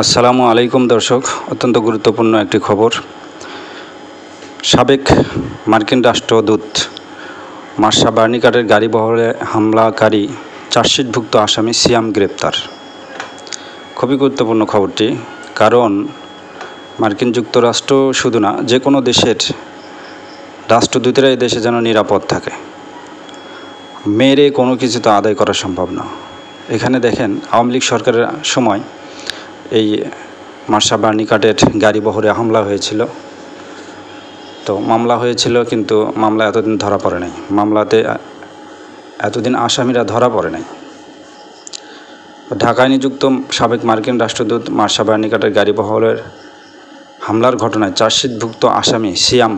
আসসালামু আলাইকুম দর্শক, অত্যন্ত গুরুত্বপূর্ণ একটি খবর। সাবেক মার্কিন রাষ্ট্রদূত মার্শা বার্নিকাটের গাড়িবহরে হামলাকারী চার্জশিটভুক্ত আসামি সিয়াম গ্রেপ্তার। খুবই গুরুত্বপূর্ণ খবরটি, কারণ মার্কিন যুক্তরাষ্ট্র শুধু না, যে কোনো দেশের রাষ্ট্রদূতেরা এই দেশে যেন নিরাপদ থাকে। মেরে কোনো কিছু তো আদায় করা সম্ভব না। এখানে দেখেন, আওয়ামী লীগ সরকারের সময় এই মার্শা বার্নিকাটের গাড়িবহরে হামলা হয়েছিল। তো মামলা হয়েছিল, কিন্তু মামলা এতদিন ধরা পড়ে নাই। মামলাতে এতদিন আসামিরা ধরা পড়ে নাই। ঢাকায় নিযুক্ত সাবেক মার্কিন রাষ্ট্রদূত মার্শা বার্নিকাটের গাড়িবহরের হামলার ঘটনায় চার্জশিটভুক্ত আসামি সিয়াম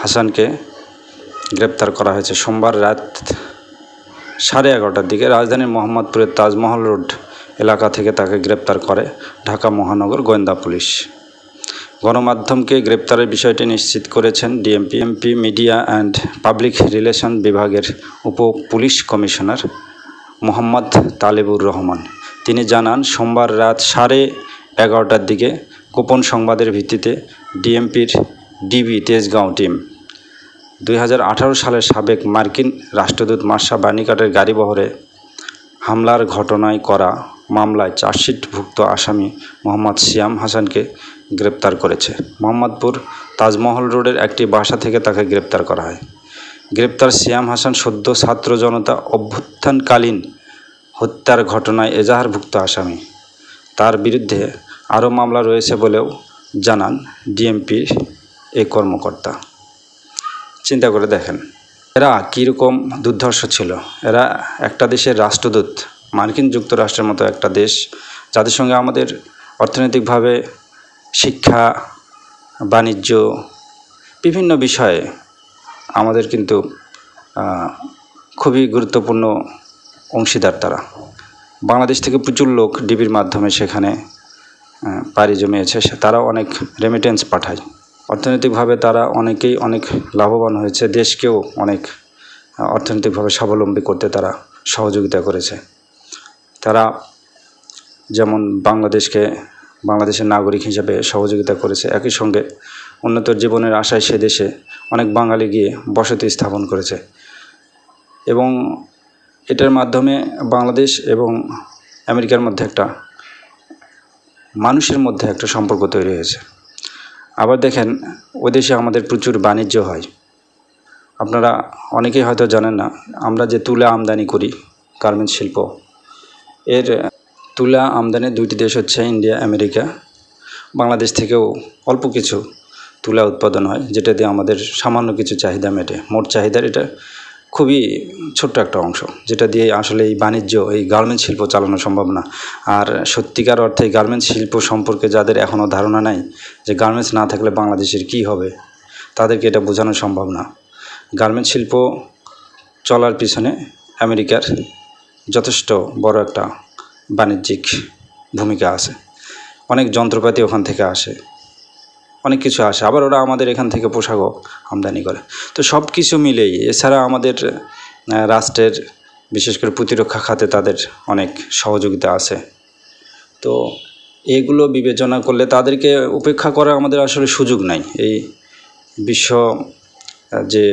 হাসানকে গ্রেপ্তার করা হয়েছে। সোমবার রাত 11:30টার দিকে রাজধানীর মোহাম্মদপুরের তাজমহল রোড এলাকা থেকে তাকে গ্রেপ্তার করে ঢাকা মহানগর গোয়েন্দা পুলিশ। গণমাধ্যমকে গ্রেপ্তারের বিষয়টি নিশ্চিত করেছেন DMP media and public relation বিভাগের উপ পুলিশ কমিশনার মোহাম্মদ তালেবুর রহমান। তিনি জানান, সোমবার রাত 11:30টার দিকে গোপন সংবাদের ভিত্তিতে ডিএমপির ডিবি তেজগাঁও টিম 2018 সালের সাবেক মার্কিন রাষ্ট্রদূত মার্শা বার্নিকাটের গাড়িবহরে হামলার ঘটনায় করা মামলায় চার্জশিটভুক্ত আসামি মোহাম্মদ সিয়াম হাসানকে গ্রেপ্তার করেছে। মোহাম্মদপুর তাজমহল রোডের একটি বাসা থেকে তাকে গ্রেপ্তার করা হয়। গ্রেপ্তার সিয়াম হাসান সদ্য ছাত্র জনতা অভ্যুত্থানকালীন হত্যার ঘটনায় এজাহারভুক্ত আসামি। তার বিরুদ্ধে আরও মামলা রয়েছে বলেও জানান ডিএমপির এই কর্মকর্তা। চিন্তা করে দেখেন, এরা কীরকম দুর্ধর্ষ ছিল। এরা একটা দেশের রাষ্ট্রদূত, মার্কিন যুক্তরাষ্ট্রের মতো একটা দেশ, যাদের সঙ্গে আমাদের অর্থনৈতিকভাবে, শিক্ষা, বাণিজ্য, বিভিন্ন বিষয়ে আমাদের কিন্তু খুবই গুরুত্বপূর্ণ অংশীদার। তারা বাংলাদেশ থেকে প্রচুর লোক ডিবির মাধ্যমে সেখানে পাড়ি জমিয়েছে। তারাও অনেক রেমিটেন্স পাঠায়। অর্থনৈতিকভাবে তারা অনেকেই অনেক লাভবান হয়েছে। দেশকেও অনেক অর্থনৈতিকভাবে স্বাবলম্বী করতে তারা সহযোগিতা করেছে। তারা যেমন বাংলাদেশের নাগরিক হিসেবে সহযোগিতা করেছে, একই সঙ্গে উন্নত জীবনের আশায় সে দেশে অনেক বাঙালি গিয়ে বসতি স্থাপন করেছে। এবং এটার মাধ্যমে বাংলাদেশ এবং আমেরিকার মধ্যে মানুষের মধ্যে একটা সম্পর্ক তৈরি হয়েছে। আবার দেখেন, ওই দেশে আমাদের প্রচুর বাণিজ্য হয়। আপনারা অনেকেই হয়তো জানেন না, আমরা যে তুলা আমদানি করি, গার্মেন্টস শিল্প, এর তুলা আমদানির দুইটি দেশ হচ্ছে ইন্ডিয়া, আমেরিকা। বাংলাদেশ থেকেও অল্প কিছু তুলা উৎপাদন হয়, যেটা দিয়ে আমাদের সামান্য কিছু চাহিদা মেটে। মোট চাহিদার এটা খুবই ছোট্ট একটা অংশ, যেটা দিয়ে আসলে এই বাণিজ্য, এই গার্মেন্টস শিল্প চালানো সম্ভব না। আর সত্যিকার অর্থে গার্মেন্টস শিল্প সম্পর্কে যাদের এখনও ধারণা নাই, যে গার্মেন্টস না থাকলে বাংলাদেশের কী হবে, তাদেরকে এটা বোঝানো সম্ভব না। গার্মেন্টস শিল্প চলার পিছনে আমেরিকার যথেষ্ট বড় একটা বাণিজ্যিক ভূমিকা আছে। অনেক যন্ত্রপাতি ওখান থেকে আসে, অনেক কিছু আসে। আবার ওরা আমাদের এখান থেকে পোশাকও আমদানি করে। তো সব কিছু মিলেই, এছাড়া আমাদের রাষ্ট্রের, বিশেষ করে প্রতিরক্ষা খাতে তাদের অনেক সহযোগিতা আছে। তো এগুলো বিবেচনা করলে তাদেরকে উপেক্ষা করার আমাদের আসলে সুযোগ নাই। এই বিশ্ব যে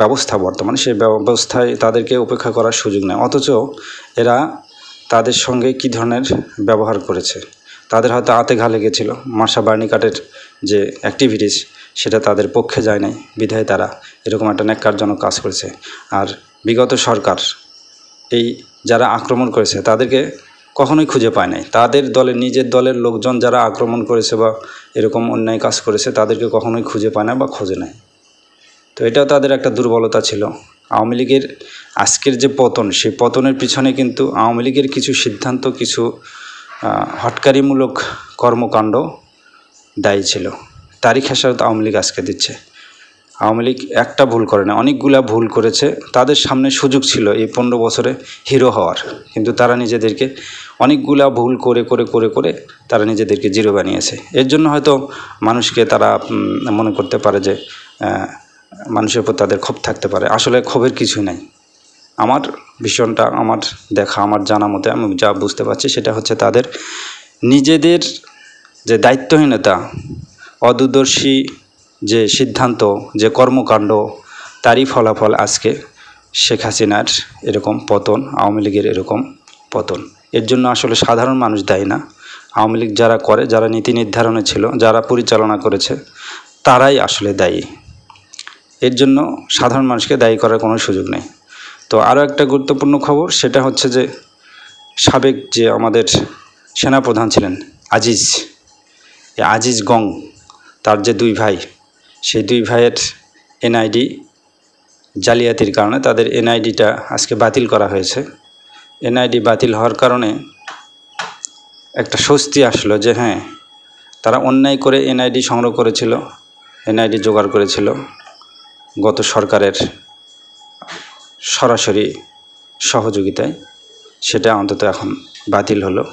ব্যবস্থা বর্তমানে, সেই ব্যবস্থায় তাদেরকে উপেক্ষা করার সুযোগ নেই। অথচ এরা তাদের সঙ্গে কী ধরনের ব্যবহার করেছে, তাদের হয়তো আতে ঘা লেগেছিল। মার্শা বার্নিকাটের যে অ্যাক্টিভিটিস, সেটা তাদের পক্ষে যায় নাই, বিধায় তারা এরকম একটা ন্যাক্কারজনক কাজ করেছে। আর বিগত সরকার এই যারা আক্রমণ করেছে তাদেরকে কখনোই খুঁজে পায় নাই। তাদের দলের, নিজের দলের লোকজন যারা আক্রমণ করেছে বা এরকম অন্যায় কাজ করেছে, তাদেরকে কখনোই খুঁজে পায় না বা খোঁজে নাই। তো এটাও তাদের একটা দুর্বলতা ছিল। আওয়ামী লীগের আজকের যে পতন, সেই পতনের পিছনে কিন্তু আওয়ামী লীগের কিছু সিদ্ধান্ত, কিছু হটকারিমূলক কর্মকাণ্ড দায়ী ছিল। তারই খেসারত আওয়ামী লীগ আজকে দিচ্ছে। আওয়ামী লীগ একটা ভুল করে না, অনেকগুলা ভুল করেছে। তাদের সামনে সুযোগ ছিল এই 15 বছরে হিরো হওয়ার, কিন্তু তারা নিজেদেরকে অনেকগুলা ভুল করে করে করে করে তারা নিজেদেরকে জিরো বানিয়েছে। এর জন্য হয়তো মানুষকে তারা মনে করতে পারে যে মানুষের উপর তাদের ক্ষোভ থাকতে পারে। আসলে ক্ষোভের কিছুই নাই। আমার ভীষণটা, আমার দেখা, আমার জানা মতে আমি যা বুঝতে পারছি, সেটা হচ্ছে তাদের নিজেদের যে দায়িত্বহীনতা, অদূরদর্শী যে সিদ্ধান্ত, যে কর্মকাণ্ড, তারই ফলাফল আজকে শেখ হাসিনার এরকম পতন, আওয়ামী লীগের এরকম পতন। এর জন্য আসলে সাধারণ মানুষ দায়ী না। আওয়ামী লীগ যারা করে, যারা নীতি নির্ধারণে ছিল, যারা পরিচালনা করেছে, তারাই আসলে দায়ী। এর জন্য সাধারণ মানুষকে দায়ী করার কোনো সুযোগ নেই। তো আরও একটা গুরুত্বপূর্ণ খবর, সেটা হচ্ছে যে সাবেক যে আমাদের সেনাপ্রধান ছিলেন আজিজ গং, তার যে দুই ভাই, সেই দুই ভাইয়ের এনআইডি জালিয়াতির কারণে তাদের এনআইডিটা আজকে বাতিল করা হয়েছে। এনআইডি বাতিল হওয়ার কারণে একটা স্বস্তি আসলো যে হ্যাঁ, তারা অন্যায় করে এনআইডি সংগ্রহ করেছিল, এনআইডি জোগাড় করেছিল গত সরকারের সরাসরি সহযোগিতায়, সেটা অন্তত এখন বাতিল হলো।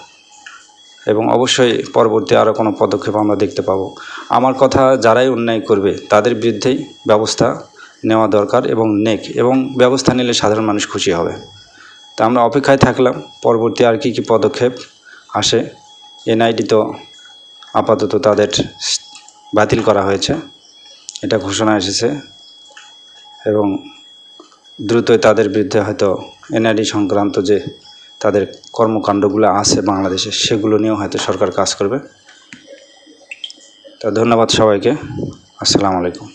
এবং অবশ্যই পরবর্তী আরও কোনো পদক্ষেপ আমরা দেখতে পাবো। আমার কথা, যারাই অন্যায় করবে তাদের বিরুদ্ধেই ব্যবস্থা নেওয়া দরকার এবং ব্যবস্থা নিলে সাধারণ মানুষ খুশি হবে। তা আমরা অপেক্ষায় থাকলাম পরবর্তী আর কি পদক্ষেপ আসে। এনআইডি তো আপাতত তাদের বাতিল করা হয়েছে, এটা ঘোষণা এসেছে, এবং দ্রুতই তাদের বিরুদ্ধে হয়তো এনআইডি সংক্রান্ত যে তাদের কর্মকাণ্ডগুলো আছে বাংলাদেশে, সেগুলো নিয়েও হয়তো সরকার কাজ করবে। তা ধন্যবাদ সবাইকে। আসসালামু আলাইকুম।